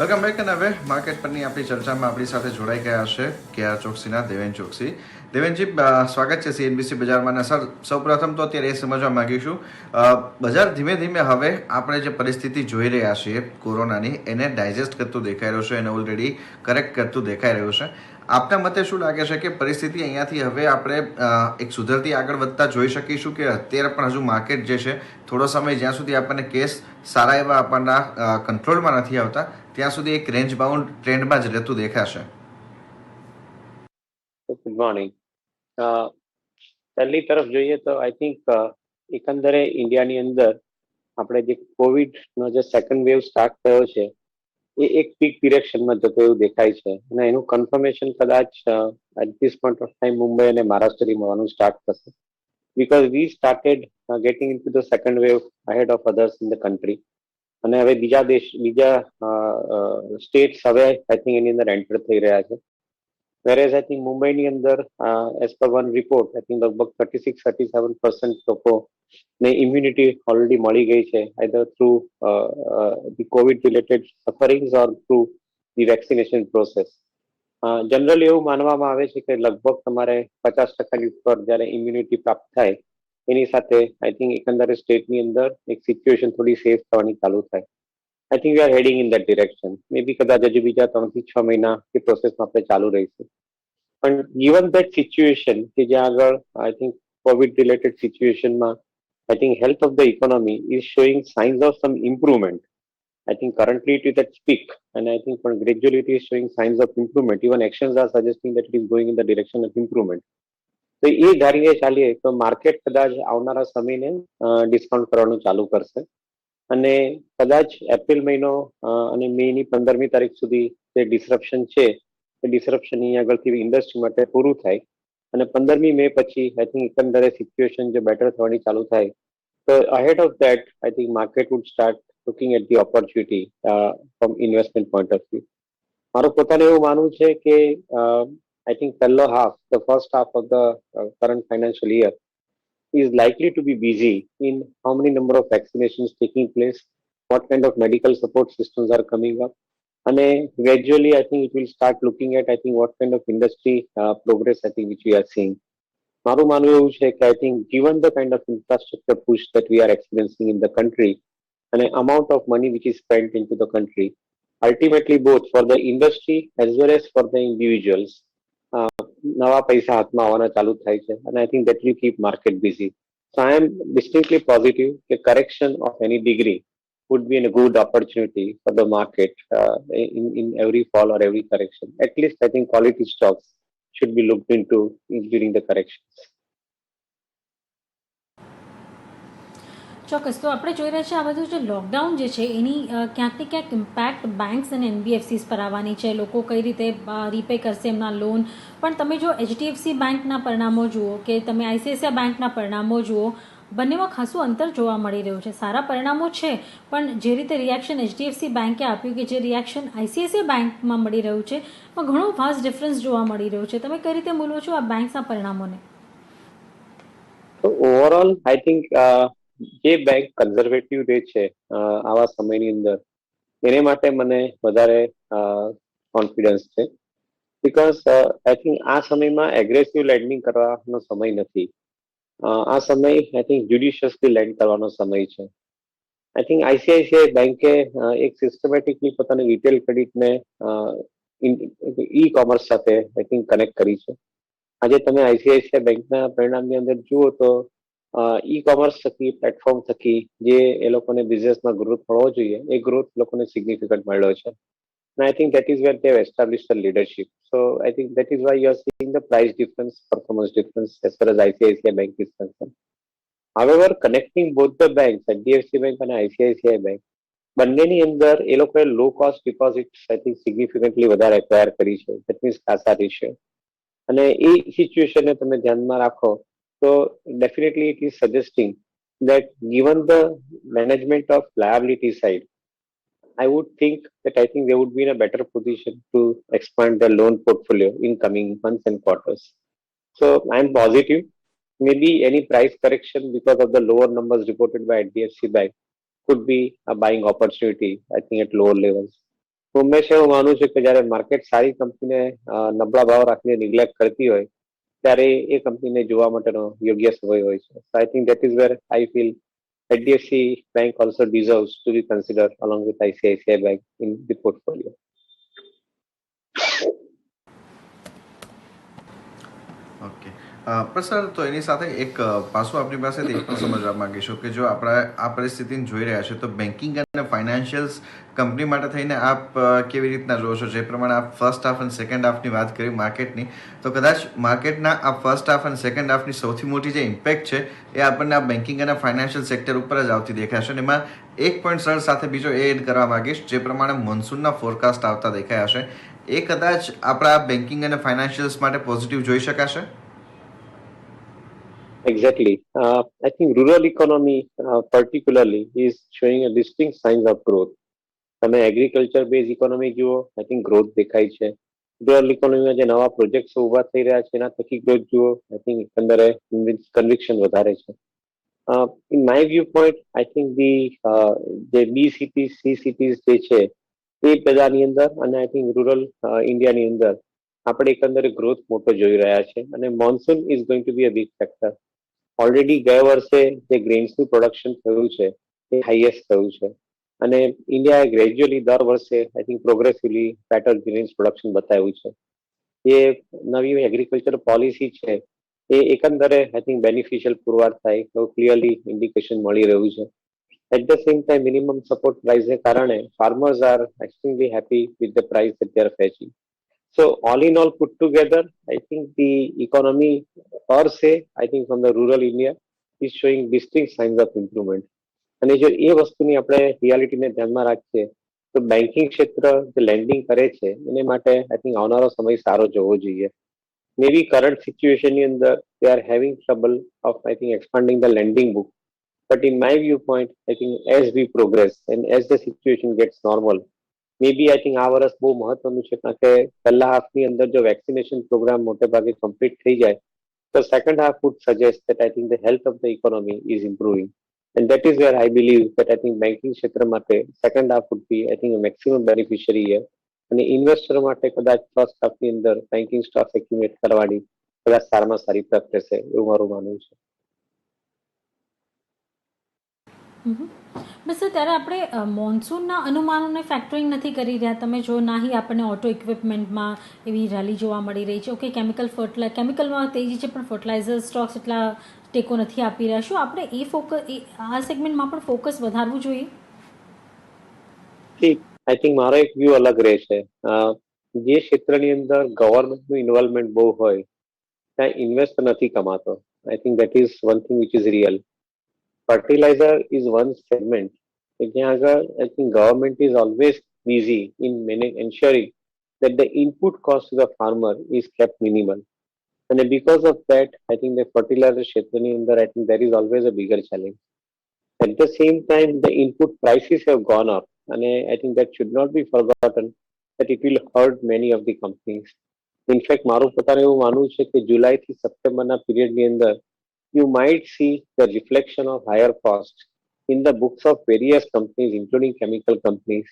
Welcome back. અને હવે market પરની આપણી ચર્ચામાં આપણી સાથે જોડાઈ ગયા છે કેઆર ચોકસીના દેવેન ચોકસી. દેવેનજી, સ્વાગત છે સીએનબીસી બજારમાં. સર, સૌપ્રથમ તો અત્યારે એ સમજવા માંગીશું, બજાર ધીમે ધીમે હવે આપણે જે પરિસ્થિતિ જોઈ રહ્યા છીએ કોરોનાની, એને ડાયજેસ્ટ કરતું દેખાઈ રહ્યું છે, એને ઓલરેડી કરેક્ટ કરતું દેખાઈ રહ્યું છે. આપના મતે શું લાગે છે કે પરિસ્થિતિ અહીંયાથી હવે આપણે એક સુધરતી આગળ વધતા જોઈ શકીશું, કે અત્યારે પણ હજુ માર્કેટ જે છે થોડો સમય જ્યાં સુધી આપણને કેસ સારા એવા આપણના કંટ્રોલમાં નથી આવતા ત્યાં સુધી એક રેન્જ બાઉન્ડ ટ્રેન્ડમાં જ રહેતું દેખાશે? Good morning. પહેલી તરફ જોઈએ તો આઈ થિંક એકંદરે ઇન્ડિયાની અંદર આપણે જે કોવિડનો જે સેકન્ડ વેવ સ્ટાર્ટ થયો છે એ એક પીક ડિરેક્શનમાં જતો એવું દેખાય છે, અને એનું કન્ફર્મેશન કદાચ at this point of time Mumbai અને મહારાષ્ટ્રથી મળવાનું સ્ટાર્ટ થશે, because we started getting into the second wave ahead of others in the country. અને હવે બીજા સ્ટેટ્સ હવે આઈ થિંક એની અંદર એન્ટર થઈ રહ્યા છે. વેરેઝ આઈ થિંક મુંબઈની અંદર as per one report I think લગભગ 36-37% લોકોને ઇમ્યુનિટી ઓલરેડી મળી ગઈ છે, either through the Covid related sufferings or through the vaccination process. Generally એવું માનવામાં આવે છે કે લગભગ તમારે 50% ઉપર જ્યારે ઇમ્યુનિટી પ્રાપ્ત થાય એની સાથે આઈ થિંક એકંદરે સ્ટેટની અંદર એક સિચ્યુએશન થોડી સેફ થવાની ચાલુ થાય. I think we are heading in that direction. Maybe કદાચ હજુ બીજા 3 થી 6 મહિના એ પ્રોસેસમાં આપણે ચાલુ રહીશું. પણ given that situation કે જ્યાં આગળ આઈ થિંક કોવિડ રિલેટેડ સિચ્યુએશનમાં I think health of the economy is showing signs of some improvement. I think currently it is at peak, and I think gradually it is showing signs of improvement. Even actions are suggesting that it is going in the direction of improvement. તો એ ધારીને ચાલીએ તો market કદાચ આવનારા સમયને discount કરવાનું ચાલુ કરશે, અને કદાચ એપ્રિલ મહિનો અને મેની 15મી તારીખ સુધી જે ડિસરપ્શન છે એ ડિસરપ્શન અહીં આગળથી ઇન્ડસ્ટ્રી માટે પૂરું થાય, અને 15મી મે પછી આઈ થિંક એકંદરે સિચ્યુએશન જે બેટર થવાની ચાલુ થાય, તો ahead of that I think market would start looking at the opportunity from investment point of view. મારું પોતાનું એવું માનવું છે કે આઈ થિંક પહેલો half, the first half of the current financial year is likely to be busy in how many number of vaccinations taking place, what kind of medical support systems are coming up, and gradually I think it will start looking at I think what kind of industry progress I think which we are seeing. મારું માનવું એવું છે કે I think given the kind of infrastructure push that we are experiencing in the country and the amount of money which is spent into the country, ultimately both for the industry as well as for the individuals, નવા પૈસા હાથમાં આવવાના ચાલુ થાય છે, અને I think that will keep market busy. So I am distinctly positive કે correction of any degree would be a good opportunity for the market in every fall or every correction. At least I think quality stocks should be looked into during the corrections. ચોક્કસ. તો આપણે જોઈ રહ્યા છીએ આ બધું જે lockdown જે છે એની ક્યાંક ને ક્યાંક ઇમ્પેક્ટ બેંક્સ અને એનબીએફસીસ પર આવવાની છે. લોકો કઈ રીતે રીપે કરશે એમના લોન. પણ તમે જો એચડીએફસી બેંકના પરિણામો જુઓ કે તમે આઈસીઆઈસીઆઈ બેંકના પરિણામો જુઓ, બંનેમાં ખાસું અંતર જોવા મળી રહ્યું છે. સારા પરિણામો છે, પણ જે રીતે રિએક્શન એચડીએફસી બેંકે આપ્યું કે જે રિએક્શન આઈસીઆઈસીઆઈ બેંકમાં મળી રહ્યું છે એમાં ઘણો વાસ્ટ ડિફરન્સ જોવા મળી રહ્યો છે. તમે કઈ રીતે મૂલો છો આ બેંક્સના પરિણામોને? તો ઓવરઓલ આઈ થિંક જે બેંક કન્ઝર્વેટિવ રહે છે આવા સમયની અંદર, એને માટે મને વધારે કોન્ફિડન્સ છે, બીકોઝ આઈ થિંક આ સમયમાં એગ્રેસિવ લેન્ડિંગ કરવાનો સમય નથી. આ સમય આઈ થિંક જ્યુડિશિયસલી લેન્ડ કરવાનો સમય છે. આઈ થિંક આઈસીઆઈસીઆઈ બેંકે એક સિસ્ટમેટિકલી પોતાની રિટેલ ક્રેડિટને ઈ કોમર્સ સાથે આઈ થિંક કનેક્ટ કરી છે. આજે તમે આઈસીઆઈસીઆઈ બેંકના પરિણામની અંદર જુઓ તો ઈ કોમર્સ થકી, પ્લેટફોર્મ થકી જે એ લોકોને બિઝનેસમાં ગ્રોથ મળવો જોઈએ એ ગ્રોથ લોકોને સિગ્નિફિકન્ટ મળ્યો છે. And I think that is where they have established the leadership. So I think that is why you are seeing the price difference, performance difference as far as ICICI Bank is concerned. However, connecting both the banks, HDFC Bank and ICICI Bank, બંનેની અંદર એ લોકોએ low cost deposits I think significantly વધારે acquire કરી છે. That means Casa ratio. અને એ સિચ્યુએશનને તમે ધ્યાનમાં રાખો તો definitely it is suggesting that given the management of liability side, I would think that I think they would be in a better position to expand their loan portfolio in coming months and quarters. So I'm positive. Maybe any price correction because of the lower numbers reported by HDFC Bank could be a buying opportunity, I think, at lower levels. હંમેશા એવું માનું છું કે જયારે market સારી કંપનીને નબળા ભાવ રાખીને નિગ્લેક્ટ કરતી હોય ત્યારે એ કંપનીને જોવા માટેનો યોગ્ય સમય હોય છે. આઈ think that is wear I feel HDFC Bank also deserves to be considered along with ICICI Bank in the portfolio. Okay પણ સર તો એની સાથે એક પાછું આપણી પાસેથી એ પણ સમજવા માંગીશું કે જો આપણે આ પરિસ્થિતિને જોઈ રહ્યા છે તો બેન્કિંગ અને ફાઇનાન્શિયલ્સ કંપની માટે થઈને આપ કેવી રીતના જોવો છો? જે પ્રમાણે આપ ફર્સ્ટ હાફ અને સેકન્ડ હાફની વાત કરી માર્કેટની, તો કદાચ માર્કેટના આ ફર્સ્ટ હાફ અને સેકન્ડ હાફની સૌથી મોટી જે ઇમ્પેક્ટ છે એ આપણને આ બેન્કિંગ અને ફાઇનાન્શિયલ સેક્ટર ઉપર જ આવતી દેખાશે. અને એમાં એક પોઈન્ટ સર સાથે બીજો એ એડ કરવા માંગીશ, જે પ્રમાણે મોન્સૂનના ફોરકાસ્ટ આવતા દેખાયા હશે, એ કદાચ આપણા બેન્કિંગ અને ફાઇનાન્શિયલ્સ માટે પોઝિટિવ જોઈ શકાશે? Exactly. I think rural economy particularly is showing a distinct signs of growth. તમે એગ્રીકલ્ચર બેઝ ઇકોનોમી જુઓ, આઈ થિંક ગ્રોથ દેખાય છે. રૂરલ ઇકોનોમીમાં જે નવા પ્રોજેક્ટ્સ ઉભા થઈ રહ્યા છે એના થકી ગ્રોથ જુઓ, આઈ થિંક એકંદરે કન્વિક્શન વધારે છે. In my view point I think જે બી સિટીઝ સી સિટીઝ જે છે એ બધાની અંદર અને આઈ થિંક રૂરલ ઇન્ડિયાની અંદર આપણે એકંદરે ગ્રોથ મોટો જોઈ રહ્યા છે અને monsoon is going to be a big factor. Already ગયા વર્ષે જે ગ્રેન્સનું પ્રોડક્શન થયું છે એ હાઈએસ્ટ થયું છે અને ઇન્ડિયાએ ગ્રેજ્યુઅલી દર વર્ષે I think progressively better grains production બતાવ્યું છે. એ નવી એગ્રીકલ્ચર પોલિસી છે એ એકંદરે આઈ થિંક બેનિફિશિયલ પુરવાર થાય એવું ક્લિયરલી ઇન્ડિકેશન મળી રહ્યું છે. At the same time minimum support પ્રાઇસને કારણે farmers are extremely happy with the price that they are fetching. So all in all put together, I think the economy per se, I think from the rural India is showing distinct signs of improvement. અને જો એ વસ્તુની આપણે રિયાલિટીને ધ્યાનમાં રાખીએ તો banking ક્ષેત્ર જે landing કરે છે એને માટે આઈ થિંક આવનારો સમય સારો જોવો જોઈએ. મે બી કરંટ સિચ્યુએશનની અંદર they are having trouble of I think expanding the lending book, but in my view point I think as we progress and as the situation gets normal, maybe I think આ વર્ષ બહુ મહત્વનું છે કારણ કે પહેલા હાફની અંદર જો વેક્સિનેશન પ્રોગ્રામ મોટે ભાગે કમ્પ્લીટ થઈ જાય તો second half wood suggest that I think the health of the economy is improving, and that is where I believe that I think banking ક્ષેત્ર માટે second half would be I think a maximum beneficiary year અને investor માટે કદાચ first હાફની અંદર banking stock accumulate કરવાની કદાચ સારામાં સારી તક રહેશે એવું મારું માનવું છે. બસ સર, ત્યારે આપણે મોન્સૂનના અનુમાનોને ફેક્ટરિંગ નથી કરી રહ્યા. તમે જો નાહી આપણને ઓટો ઇક્વિપમેન્ટમાં એવી રેલી જોવા મળી રહી છે. ઓકે, કેમિકલમાં તેજી છે પણ ફર્ટિલાઇઝર સ્ટોક્સ એટલા ટેકો નથી આપી રહ્યા. શું આપણે આ સેગમેન્ટમાં પણ ફોકસ વધારવું જોઈએ? આઈ થિંક મારો એક વ્યૂ અલગ રહે છે. જે ક્ષેત્રની અંદર ગવર્મેન્ટનું ઇન્વોલ્વમેન્ટ બહુ હોય ત્યાં ઇન્વેસ્ટ નથી કમાતો. I think that is one thing which is real. Fertiliser is one segment જ્યાં આગળ I think government is always busy in ensuring that the input cost to the farmer is kept minimal. And because of that, I think the fertilizer ક્ષેત્રની અંદર I think there is always a bigger challenge. At the same time, the input prices have gone up, and I think that should not be forgotten that it will hurt many of the companies. In fact, મારું પોતાનું એવું માનવું છે કે જુલાઈથી સપ્ટેમ્બરના પીરિયડની અંદર you might see the reflection of higher cost in the books of various companies, including chemical companies,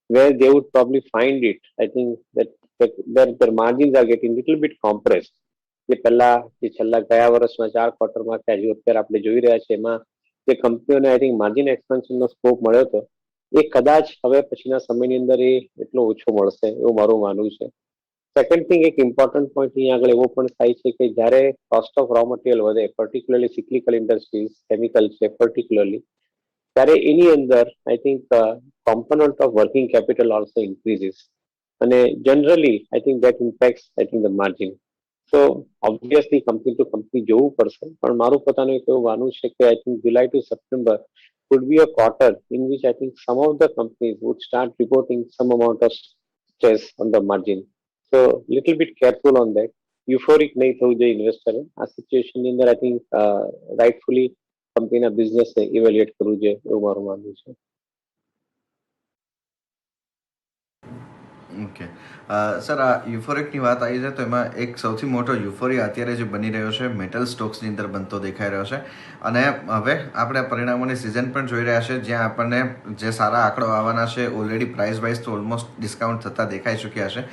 where they would probably find it. I think that their margins are getting little bit compressed. જે પહેલા જે છેલ્લા ગયા વર્ષમાં 4 ક્વાર્ટરમાં કે હજુ અત્યારે આપણે જોઈ રહ્યા છે એમાં જે કંપનીઓને આઈ થિંક માર્જિન એક્સપાન્શનનો સ્કોપ મળ્યો હતો એ કદાચ હવે પછીના સમયની અંદર એ એટલો ઓછો મળશે એવું મારું માનવું છે. સેકન્ડ થિંગ, એક ઇમ્પોર્ટન્ટ પોઈન્ટ અહીંયા આગળ એવો પણ થાય છે કે જ્યારે કોસ્ટ ઓફ રો મટીરિયલ વધે, પર્ટિક્યુલરલી સિક્લિકલ ઇન્ડસ્ટ્રીઝ, કેમિકલ છે પર્ટિક્યુલરલી, ત્યારે એની અંદર I think component of working capital also increases અને generally I think that impacts I think the margin. So obviously company to company જોવું પડશે, પણ મારું પોતાનું એક એવું માનવું છે કે I think July to September could be a quarter in which I think some of the companies would start reporting some amount of stress on the margin. So little bit careful on that. Euphoric નહીં થવું જોઈએ ઇન્વેસ્ટરે. આ સિચ્યુએશનની અંદર I think રાઇટફુલી કંપનીના બિઝનેસને evaluate કરવું જોઈએ એવું મારું માનવું છે. ઓકે સર, આ યુફોરિકની વાત આવી છે તો એમાં એક સૌથી મોટો યુફોરિયા અત્યારે જે બની રહ્યો છે મેટલ સ્ટોક્સની અંદર બનતો દેખાઈ રહ્યો છે. અને હવે આપણે પરિણામોની સિઝન પણ જોઈ રહ્યા છે જ્યાં આપણને જે સારા આંકડો આવવાના છે ઓલરેડી પ્રાઇસ વાઇઝ તો ઓલમોસ્ટ ડિસ્કાઉન્ટ થતા દેખાઈ ચૂક્યા છે.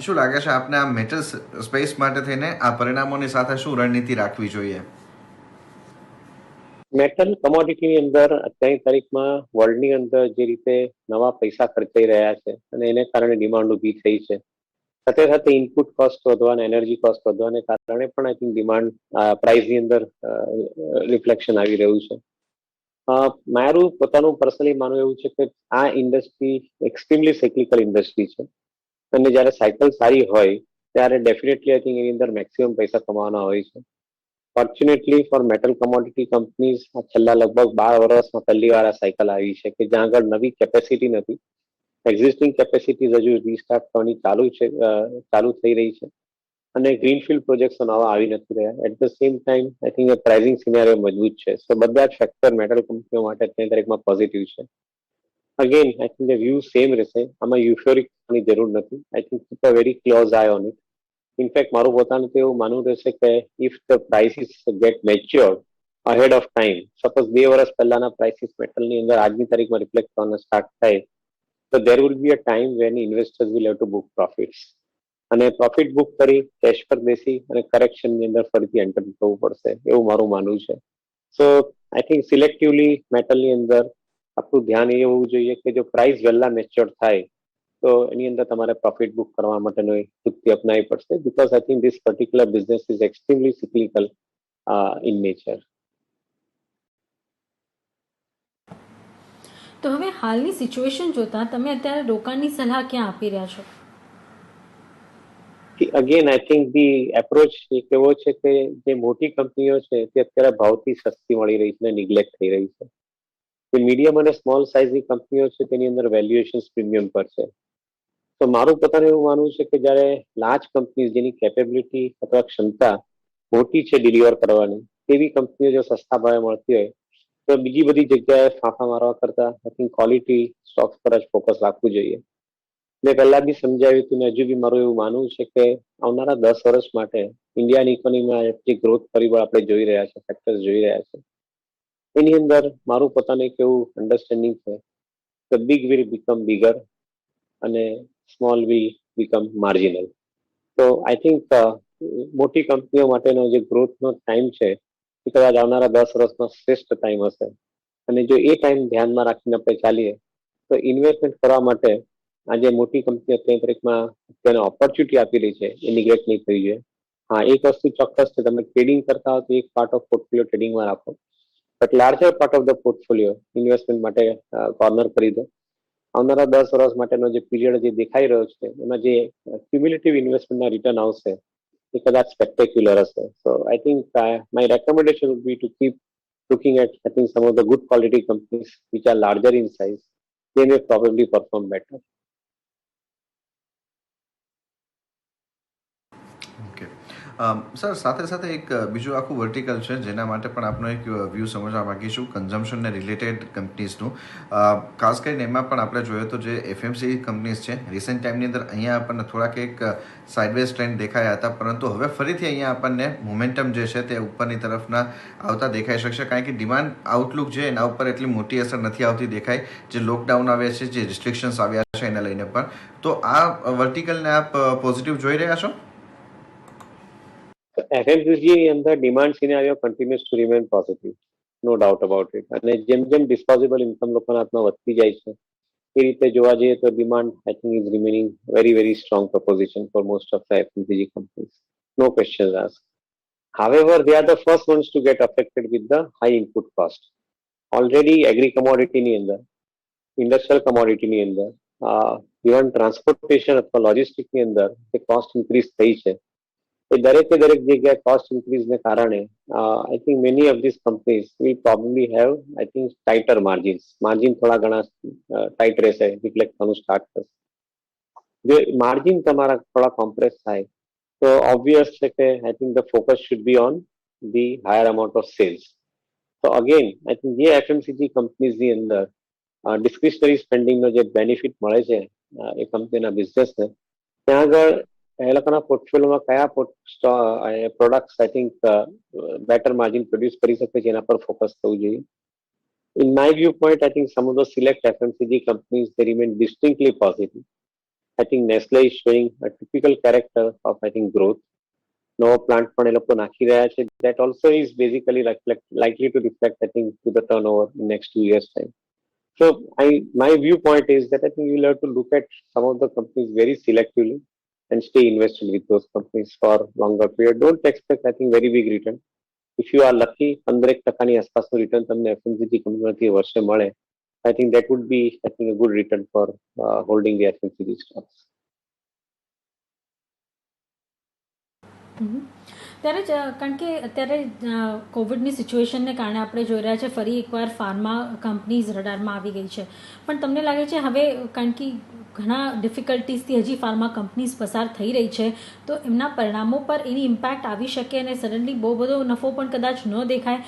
શું લાગે છે આપને આ મેટલ સ્પેસ માટે થઈને આ પરિણામોની સાથે શું રણનીતિ રાખવી જોઈએ? મેટલ કમોડિટીની અંદર અત્યારની તારીખમાં વર્લ્ડની અંદર જે રીતે નવા પૈસા ખર્ચાઈ રહ્યા છે અને એને કારણે ડિમાન્ડ ઊભી થઈ છે, સાથે સાથે ઇનપુટ કોસ્ટ વધવા અને એનર્જી કોસ્ટ વધવાને કારણે પણ આઈ થિંક ડિમાન્ડ પ્રાઇસની અંદર રિફ્લેક્શન આવી રહ્યું છે. મારું પોતાનું પર્સનલી માનવું એવું છે કે આ ઇન્ડસ્ટ્રી એક્સ્ટ્રીમલી સાયક્લિકલ ઇન્ડસ્ટ્રી છે અને જ્યારે સાયકલ સારી હોય ત્યારે ડેફિનેટલી આઈ થિંક એની અંદર મેક્સિમમ પૈસા કમાવાના હોય છે. Fortunately for metal commodity companies છેલ્લા લગભગ 12 વર્ષમાં પહેલી વાર આ સાયકલ આવી છે કે જ્યાં આગળ નવી કેપેસિટી નથી, એક્ઝિસ્ટિંગ કેપેસિટીઝ હજુ રીસ્ટાર્ટ થવાની ચાલુ થઈ રહી છે અને ગ્રીનફિલ્ડ પ્રોજેક્ટ્સ નવા આવી નથી રહ્યા. At the same time I think pricing scenario મજબૂત છે. સો બધા જ ફેક્ટર મેટલ કંપનીઓ માટે અત્યારની તારીખમાં પોઝિટિવ છે. Again I think the view same રહેશે. આમાં યુફોરિક થવાની જરૂર નથી. I think keep a very close eye on it. In fact મારું પોતાનું તો એવું માનવું રહેશે કે if the prices get matured ahead of time, suppose 2 વર્ષ પહેલાના પ્રાઇસીસ મેટલની અંદર આજની તારીખમાં રિફ્લેક્ટ થવાના સ્ટાર્ટ થાય, તો there will be a time when investors will have to book profits. અને પ્રોફિટ બુક કરી કેશ પર બેસી અને કરેક્શનની અંદર ફરીથી એન્ટર થવું પડશે, એવું મારું માનવું છે. સો આઈ થિંક સિલેક્ટિવલી મેટલની અંદર આપણું ધ્યાન એ હોવું જોઈએ કે જો પ્રાઇસ વહેલા મેચ્યોર થાય તો એની અંદર તમારે પ્રોફિટ બુક કરવા માટેનો યુક્તિ અપનાવવી પડશે, because I think this particular business is extremely cyclical in nature. તો હવે હાલની સિચ્યુએશન જોતા તમે અત્યારે રોકાણની સલાહ ક્યાં આપી રહ્યા છો? Again I think the approach એક એવો છે કે જે મોટી કંપનીઓ છે તે અત્યારે ભાવથી સસ્તી મળી રહી છે અને નિગ્લેક્ટ થઈ રહી છે. જે મીડિયમ અને સ્મોલ સાઇઝની કંપનીઓ છે તેની અંદર વેલ્યુએશન પ્રીમિયમ પર છે. તો મારું પોતાનું એવું માનવું છે કે જ્યારે લાર્જ કંપનીઝ જેની કેપેબિલિટી અથવા ક્ષમતા મોટી છે ડિલિવર કરવાની, તેવી કંપનીઓ જો સસ્તા ભાવે મળતી હોય તો બીજી બધી જગ્યાએ ફાંફા મારવા કરતા આઈ થિંક ક્વોલિટી સ્ટોક્સ પર જ ફોકસ રાખવું જોઈએ. મેં પહેલા બી સમજાવ્યું હતું ને હજુ બી મારું એવું માનવું છે કે આવનારા 10 વર્ષ માટે ઇન્ડિયાની ઇકોનોમીમાં જે ગ્રોથ પરિબળ આપણે જોઈ રહ્યા છે, ફેક્ટર્સ જોઈ રહ્યા છે, એની અંદર મારું પોતાનું એક એવું અન્ડરસ્ટેન્ડિંગ છે કે બિગ વિલ બીકમ બિગર અને સ્મોલ વિલ બીકમ માર્જિનલ. તો આઈ થિંક મોટી કંપનીઓ માટેનો જે ગ્રોથનો ટાઈમ છે એ કદાચ આવનારા 10 વર્ષમાં શ્રેષ્ઠ ટાઈમ હશે. અને જો એ ટાઈમ ધ્યાનમાં રાખીને આપણે ચાલીએ તો ઇન્વેસ્ટમેન્ટ કરવા માટે આજે મોટી કંપનીઓ અત્યારની તારીખમાં તેને ઓપોર્ચ્યુનિટી આપી રહી છે એ નિગ્લેક્ટ નહીં થઈ જોઈએ. હા, એક વસ્તુ ચોક્કસ છે, તમે ટ્રેડિંગ કરતા હો તો એક પાર્ટ ઓફ પોર્ટફોલિયો ટ્રેડિંગમાં રાખો, but larger part of the portfolio investment માટે કોર્નર કરી દો. આવનારા 10 વર્ષ માટેનો જે પીરિયડ જે દેખાઈ રહ્યો છે એમાં જે ક્યુમ્યુલેટિવ ઇન્વેસ્ટમેન્ટના રિટર્ન આવશે એ કદાચ સ્પેક્ટેક્યુલર હશે. So I think my recommendation would be to keep looking at I think some of the good quality companies which are larger in size. They may probably perform better. Okay sir, સાથે સાથે એક બીજું આખું vertical છે જેના માટે પણ આપનો એક વ્યૂ સમજવા માગીશું કન્ઝમ્પશનને રિલેટેડ કંપનીઝનું. ખાસ કરીને એમાં પણ આપણે જોઈએ તો જે એફએમસી કંપનીઝ છે રિસન્ટ ટાઈમની અંદર અહીંયા આપણને થોડાક એક સાઇડવેઝ ટ્રેન્ડ દેખાયા હતા, પરંતુ હવે ફરીથી અહીંયા આપણને મોમેન્ટમ જે છે તે ઉપરની તરફના આવતા દેખાઈ શકશે, કારણ કે ડિમાન્ડ આઉટલુક છે એના ઉપર એટલી મોટી અસર નથી આવતી દેખાય. જે લોકડાઉન આવ્યા છે, જે રિસ્ટ્રિક્શન્સ આવ્યા છે એને લઈને પણ, તો આ વર્ટિકલને આપ પોઝિટિવ જોઈ રહ્યા છો? FMCG ની અંદર demand scenario continuous to remain positive, no doubt about it. અને જેમ જેમ ડિસ્પોઝેબલ ઇન્કમ લોકોના હાથમાં વધતી જાય છે એ રીતે જોવા જઈએ તો demand I think is remaining very strong proposition for most of the FMCG companies. No question ask. However, they are the first ones to get affected with the high input cost. Already agri commodity ની અંદર, industrial કોમોડિટીની અંદર, even transportation અથવા લોજિસ્ટિકની અંદર જે cost increase થઈ છે એ દરેક જગ્યાએ કોસ્ટ ઇન્ક્રીઝને કારણે I think many of this companies will probably have I think tighter margin થોડા ઘણા ટાઇટ રહેશે, રિફ્લેક્ટ થવાનું સ્ટાર્ટ થશે. જો માર્જિન તમારા થોડા કોમ્પ્રેસ થાય તો ઓબ્વિયસ છે કે I think the focus should be on the higher amount of sales. તો અગેન આઈ થિંક જે એફએમસીજી કંપનીઝની અંદર ડિસ્ક્રિશનરી સ્પેન્ડિંગનો જે બેનિફિટ મળે છે એ કંપનીના બિઝનેસને, ત્યાં આગળ એ લોકોના પોર્ટફોલિયોમાં કયા products I think better margin produce કરી શકે છે એના પર ફોકસ થવું જોઈએ. In my viewpoint, I think some of the select FMCG companies they remain distinctly positive. I think Nestle is showing a typical character of I think growth. નવો plant પણ એ લોકો નાખી રહ્યા છે. That also is basically likely to reflect I think to the turnover in next 2 years time. So my viewpoint is that I think you'll have to look at some of the companies very selectively and stay invested with those companies for longer period. Don't expect I think very big return. If you are lucky 15% આસપાસનું return તમને FMCG કંપનીમાંથી વર્ષે મળે, I think that would be I think a good return for holding the FMCG stocks. ત્યારે જ કારણ કે અત્યારે કોવિડની સિચ્યુએશનને કારણે આપણે જોઈ રહ્યા છે ફરી એકવાર ફાર્મા કંપનીઝ રડારમાં આવી ગઈ છે, પણ તમને લાગે છે હવે કારણ કે ઘણા ડિફિકલ્ટીઝથી હજી ફાર્મા કંપનીઝ પસાર થઈ રહી છે તો એમના પરિણામો પર એની ઇમ્પેક્ટ આવી શકે અને સડનલી બહુ બધો નફો પણ કદાચ ન દેખાય,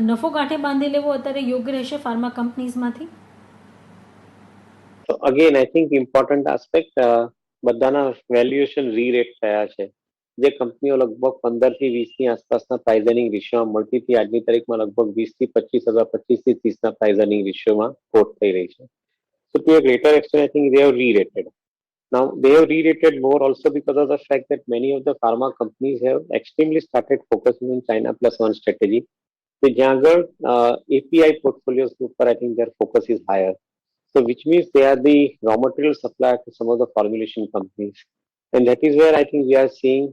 નફો ગાંઠે બાંધી લેવો અત્યારે યોગ્ય રહેશે ફાર્મા કંપનીઝમાંથી? So again, I think important aspect બધાના વેલ્યુએશન રીરેટ થયા છે. જે કંપનીઓ લગભગ 15 થી 20 ની આસપાસના પ્રાઇસ અર્નિંગ રેશિયોમાં મળતી હતી, આજની તારીખમાં લગભગ 20 થી 25 અથવા 25 થી 30 ના પ્રાઇસ અર્નિંગ રેશિયોમાં કોટ થઈ રહી છે. So to a greater extent, I think they have re-rated. Now, they have re-rated more also because of the fact that many of the pharma companies have extremely started focusing on China plus one strategy. કે જ્યાં આગળ API portfolios ઉપર I think their focus is higher. So which means they are the raw material supplier to some of the formulation companies. And that is where I think we are seeing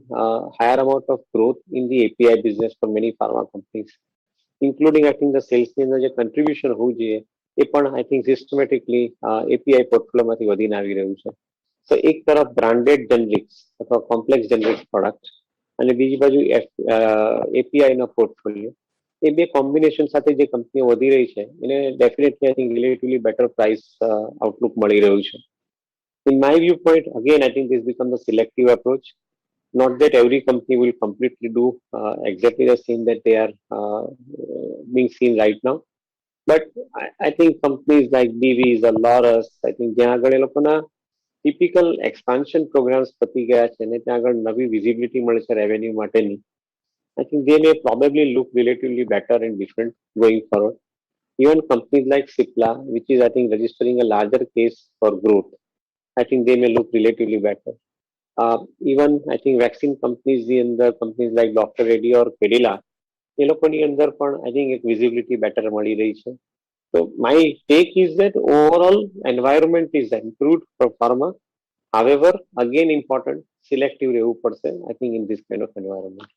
higher amount of growth in the API business for many pharma companies, including I think the sales ની અંદર જે contribution હોવું જોઈએ એ પણ I think systematically API portfolio વધીને આવી રહ્યું છે. So એક તરફ બ્રાન્ડેડ જેનરિક્સ અથવા કોમ્પ્લેક્સ જેનરિક્સ પ્રોડક્ટ અને બીજી બાજુ API નો પોર્ટફોલિયો, એ બે કોમ્બિનેશન સાથે જે કંપનીઓ વધી રહી છે એને definitely I think relatively better price outlook મળી રહ્યું છે. In my viewpoint, again, I think this becomes a selective approach. Not that every company will completely do exactly the same that they are being seen right now. But I think companies like BVs or Laurus, I think જ્યાં આગળ એ લોકોના typical expansion programs પતી ગયા છે અને ત્યાં આગળ નવી વિઝિબિલિટી મળે છે રેવન્યુ માટેની, I think they may probably look relatively better and different going forward. Even companies like Cipla, which is I think registering a larger case for growth, I think they may look relatively better. Even I think vaccine companies ની અંદર companies like Dr. Reddy or Cadila, એ લોકોની અંદર પણ I think એક visibility better મળી રહી છે. So my take is that overall environment is improved for pharma. However, again important, selective રહેવું પડશે I think in this kind of environment.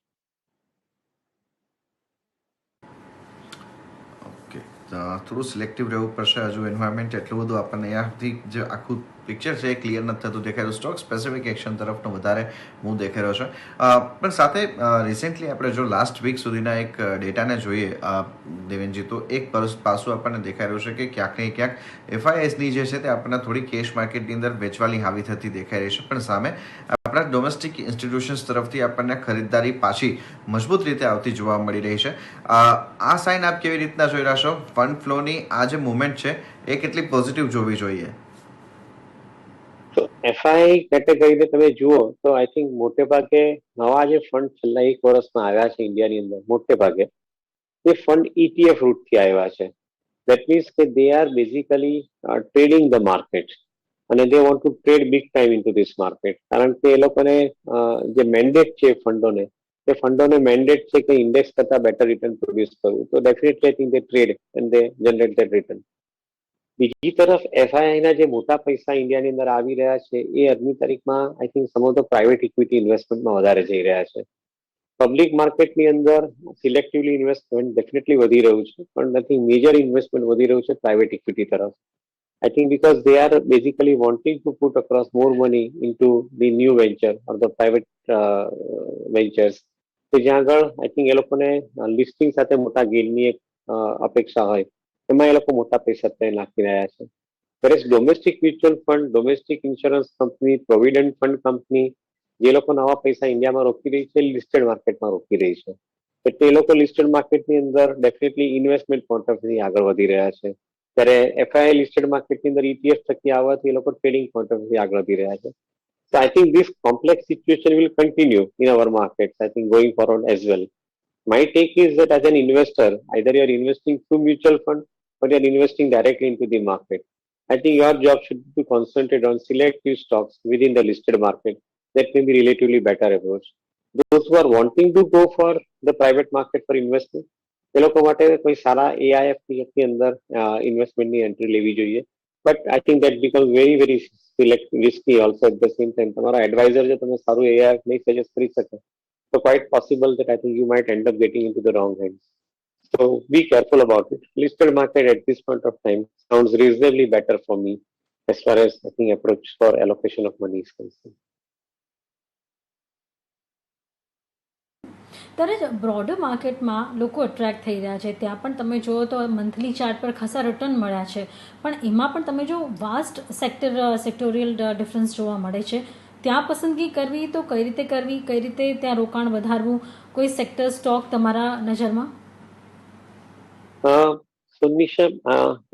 થોડું સિલેક્ટિવ રહેવું પડશે. હજુ એન્વાયરમેન્ટ એટલું બધું આપણને અહીંયાથી જે આખું પિક્ચર છે એ ક્લિયર નથી થતું દેખાઈ રહ્યું. સ્ટોક સ્પેસિફિક એક્શન તરફનો વધારે મૂવ દેખાઈ રહ્યો છે. પણ સાથે રિસેન્ટલી આપણે જો લાસ્ટ વીક સુધીના એક ડેટાને જોઈએ દેવેનજી, તો એક પાસું આપણને દેખાઈ રહ્યું છે કે ક્યાંક ને ક્યાંક FISની જે છે તે આપણને થોડી કેશ માર્કેટની અંદર વેચવાની હાવી થતી દેખાઈ રહી છે, પણ સામે આપણા ડોમેસ્ટિક ઇન્સ્ટિટ્યુશન્સ તરફથી આપણને ખરીદદારી પાછી મજબૂત રીતે આવતી જોવા મળી રહી છે. આ સાઇન આપ કેવી રીતના જોઈ રહ્યા છો? ફંડ ફ્લોની આ જે મુવમેન્ટ છે એ કેટલી પોઝિટિવ જોવી જોઈએ? તો FI કેટેગરીને તમે જુઓ તો આઈ થિંક મોટે ભાગે નવા જે ફંડ છેલ્લા 1 વર્ષમાં આવ્યા છે ઇન્ડિયાની અંદર, મોટે ભાગે એ ફંડ ETF રૂટથી આવ્યા છે. દેટ મીન્સ કે they are basically trading the market અને they want to trade big time into this market. કારણ કે એ લોકોને જે મેન્ડેટ છે ફંડોને, એ ફંડોને મેન્ડેટ છે કે ઇન્ડેક્સ કરતા બેટર રિટર્ન પ્રોડ્યુસ કરવું. તો definitely I think they trade and they generate that return. બીજી તરફ FIIના જે મોટા પૈસા ઇન્ડિયાની અંદર આવી રહ્યા છે એ આજની તારીખમાં I think some of the private equity ઇન્વેસ્ટમેન્ટમાં વધારે જઈ રહ્યા છે. પબ્લિક માર્કેટની અંદર સિલેક્ટિવલી ઇન્વેસ્ટમેન્ટ ડેફિનેટલી વધી રહ્યું છે, પણ નથી મેજર ઇન્વેસ્ટમેન્ટ વધી રહ્યું છે પ્રાઇવેટ ઇક્વિટી તરફ. I think because they are basically wanting to put across more money into the new venture or the private ventures. તો જ્યાં આગળ આઈ થિંક એ લોકોને લિસ્ટિંગ સાથે મોટા ગેઇનની એક અપેક્ષા હોય, એમાં એ લોકો મોટા પૈસા ત્યાં નાખી રહ્યા છે. Whereas domestic mutual fund, domestic insurance company, provident fund company જે લોકો નવા પૈસા ઇન્ડિયામાં રોકી રહી છે, લિસ્ટેડ માર્કેટમાં રોકી રહી છે. એટલે એ લોકો લિસ્ટેડ માર્કેટની અંદર ડેફિનેટલી ઇન્વેસ્ટમેન્ટ પોઈન્ટ ઓફ વ્યૂથી આગળ વધી રહ્યા છે. ત્યારે એફઆઈ લિસ્ટેડ માર્કેટની અંદર ETF થકી આવવાથી એ લોકો ટ્રેડિંગ પોઈન્ટ ઓફ વ્યૂ આગળ વધી રહ્યા છે. So I think this complex situation will continue in our markets, I think going forward as well. My take is that as an investor, either you are investing through mutual fund or you are investing directly into the market. I think your job should be to concentrate on selective stocks within the listed market. That may be relatively better approach. Those who are wanting to go for the private market for investment, એ લોકો માટે કોઈ સારા AIF ની અંદર ઇન્વેસ્ટમેન્ટની entry લેવી જોઈએ. But I think that become very risky also at the same time. તમારા adviser જો તમે સારું AIF નહીં સજેસ્ટ કરી શકે તો quite possible that I think you might end up getting into the wrong hands. So be careful about it. Listed market at this point of time sounds reasonably better for me as far as I think approach for allocation of money is concerned. ત્યારે જ broader માર્કેટમાં લોકો attract થઈ રહ્યા છે. ત્યાં પણ તમે જુઓ તો મંથલી ચાર્ટ પર ખાસા રિટર્ન મળ્યા છે, પણ એમાં પણ તમે જો વાસ્ટ સેક્ટોરિયલ ડિફરન્સ જોવા મળે છે. ત્યાં પસંદગી કરવી તો કઈ રીતે કરવી, કઈ રીતે ત્યાં રોકાણ વધારવું, કોઈ સેક્ટર સ્ટોક તમારા નજરમાં? સુનિશા,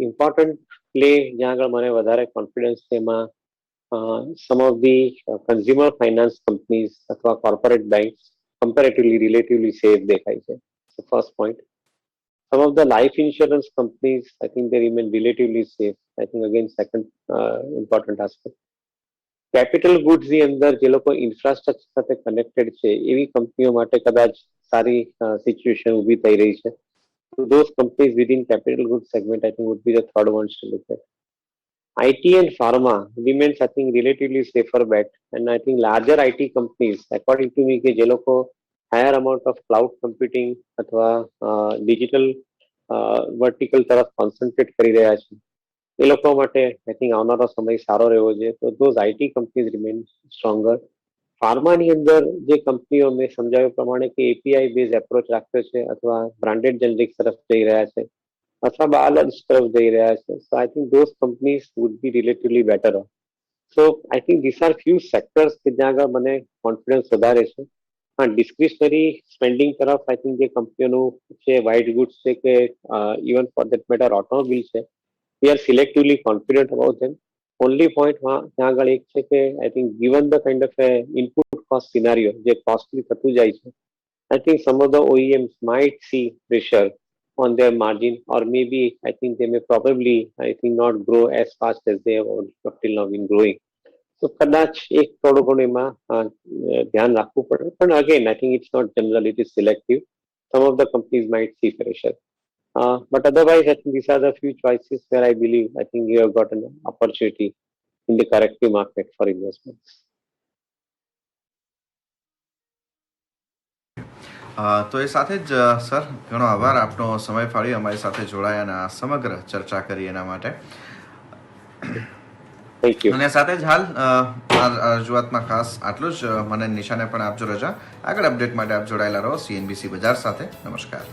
ઇમ્પોર્ટન્ટ પ્લે જ્યાં આગળ મને વધારે કોન્ફિડન્સ છે એમાં some of the consumer finance companies અથવા corporate banks comparatively relatively safe દેખાય છે. So first point. Some of the life insurance companies, I think they remain relatively safe. I think again second important aspect. Capital goods ની અંદર જે લોકો infrastructure સાથે connected છે એવી કંપનીઓ માટે કદાચ સારી સિચ્યુએશન ઊભી થઈ રહી છે. So those companies within capital goods segment I think would be the third ones to look at. IT and pharma remains, I think, relatively safer bet. And I think larger IT companies, according to me, જે લોકો higher amount of cloud computing અથવા digital vertical તરફ concentrate કરી રહ્યા છે એ લોકો માટે I think આવનારો સમય સારો રહેવો જોઈએ. તો those IT companies remain stronger. ફાર્માની અંદર જે કંપનીઓ મેં સમજાવ્યા પ્રમાણે કે API બેઝ એપ્રોચ રાખ્યો છે અથવા બ્રાન્ડેડ જેનરિક તરફ જઈ રહ્યા છે અથવા બાયોલોજિક્સ તરફ જઈ રહ્યા છે. So I think those companies would be relatively better off. So I think these are few sectors કે જ્યાં આગળ મને કોન્ફિડન્સ વધારે છે. હા, ડિસ્ક્રિશનરી સ્પેન્ડિંગ તરફ આઈ થિંક જે કંપનીઓનું છે, વ્હાઇટ ગુડ્સ છે કે even for that matter automobile છે, we are selectively confident about them. Only point ત્યાં આગળ એક છે કે I think given the kind of input cost scenario જે કોસ્ટલી થતું જાય છે, I think some of the OEMs might see pressure on their margin, or maybe I think they may probably, I think, not grow as fast as they have up till now been growing. So કદાચ એક થોડું ઘણું એમાં ધ્યાન રાખવું પડે. પણ again, I think it's not general, it is selective. Some of the companies might see pressure. But otherwise, I think these are the few choices where I believe, I think you have got an opportunity in the corrective market for investments. તો એ સાથે જ sir ઘણો આભાર, આપનો સમય ફાળવી અમારી સાથે જોડાયા અને આ સમગ્ર ચર્ચા કરી એના માટે. અને સાથે જ હાલ આ રજૂઆતમાં ખાસ આટલું જ. મને નિશાને પણ આપજો રજા. આગળ અપડેટ માટે આપ જોડાયેલા રહો CNBC બજાર સાથે. નમસ્કાર.